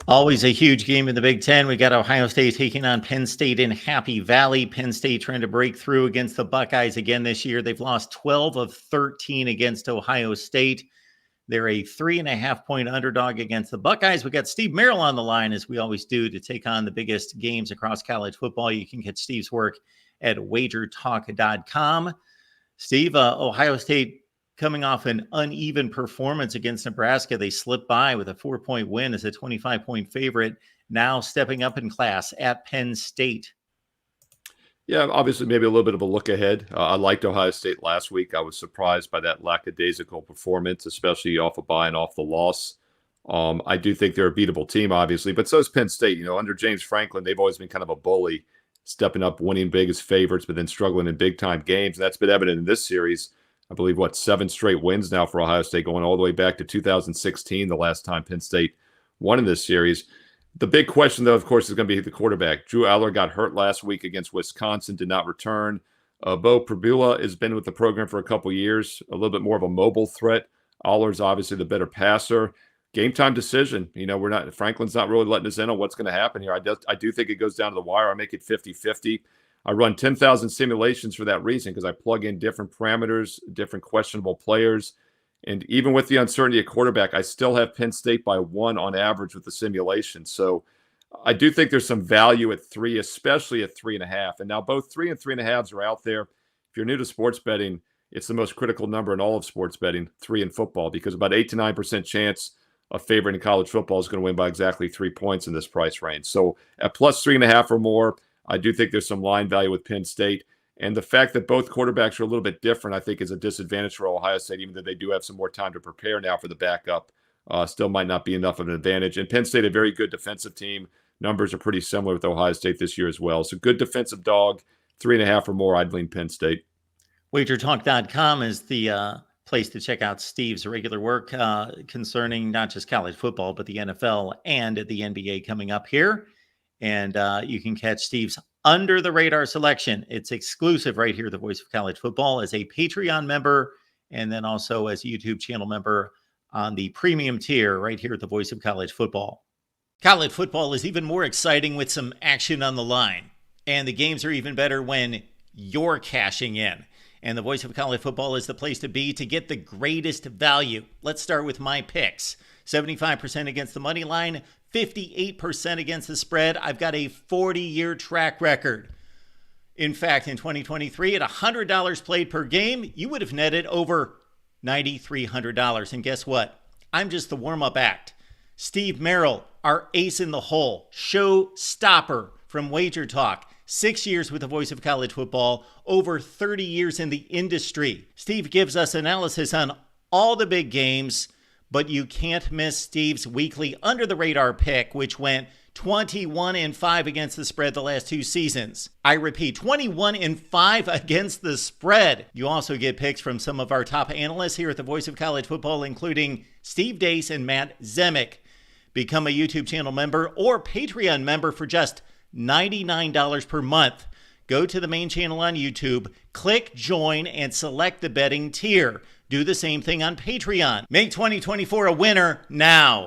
Always a huge game in the Big Ten. We got Ohio State taking on Penn State in Happy Valley. Penn State trying to break through against the Buckeyes again this year. They've lost 12 of 13 against Ohio State. They're a 3.5-point underdog against the Buckeyes. We got Steve Merrill on the line, as we always do, to take on the biggest games across college football. You can get Steve's work at wagertalk.com. Steve, Ohio State coming off an uneven performance against Nebraska. They slipped by with a 4-point win as a 25-point favorite, now stepping up in class at Penn State. Yeah, obviously maybe a little bit of a look ahead. I liked Ohio State last week. I was surprised by that lackadaisical performance, especially off a bye and off the loss. I do think they're a beatable team, obviously, but so is Penn State. You know, under James Franklin, they've always been kind of a bully, stepping up, winning big as favorites, but then struggling in big-time games. And that's been evident in this series. I believe, 7 straight wins now for Ohio State, going all the way back to 2016, the last time Penn State won in this series. The big question, though, of course, is going to be the quarterback. Drew Aller got hurt last week against Wisconsin, did not return. Bo Pribula has been with the program for a couple years, a little bit more of a mobile threat. Aller's obviously the better passer. Game time decision. You know, Franklin's not really letting us in on what's going to happen here. I do think it goes down to the wire. I make it 50-50. I run 10,000 simulations for that reason, because I plug in different parameters, different questionable players. And even with the uncertainty at quarterback, I still have Penn State by 1 on average with the simulation. So I do think there's some value at 3, especially at 3.5. And now both 3 and 3.5s are out there. If you're new to sports betting, it's the most critical number in all of sports betting, 3 in football, because about 8 to 9% chance a favorite in college football is going to win by exactly 3 points in this price range. So at plus 3.5 or more, I do think there's some line value with Penn State. And the fact that both quarterbacks are a little bit different, I think, is a disadvantage for Ohio State, even though they do have some more time to prepare now for the backup. Still might not be enough of an advantage. And Penn State, a very good defensive team. Numbers are pretty similar with Ohio State this year as well. So good defensive dog, 3.5 or more, I'd lean Penn State. Wagertalk.com is the place to check out Steve's regular work concerning not just college football, but the NFL and the NBA coming up here. And you can catch Steve's Under the Radar selection. It's exclusive right here at the Voice of College Football as a Patreon member, and then also as a YouTube channel member on the premium tier right here at the Voice of College Football. College football is even more exciting with some action on the line. And the games are even better when you're cashing in. And the Voice of College Football is the place to be to get the greatest value. Let's start with my picks. 75% against the money line, 58% against the spread. I've got a 40-year track record. In fact, in 2023, at $100 played per game, you would have netted over $9,300. And guess what? I'm just the warm-up act. Steve Merrill, our ace in the hole, show stopper from Wager Talk. 6 years with the Voice of College Football, over 30 years in the industry. Steve gives us analysis on all the big games, but you can't miss Steve's weekly Under the Radar pick, which went 21-5 against the spread the last 2 seasons. I repeat, 21-5 against the spread. You also get picks from some of our top analysts here at the Voice of College Football, including Steve Dace and Matt Zemek. Become a YouTube channel member or Patreon member for just $99 per month. Go to the main channel on YouTube, click join, and select the betting tier. Do the same thing on Patreon. Make 2024 a winner now.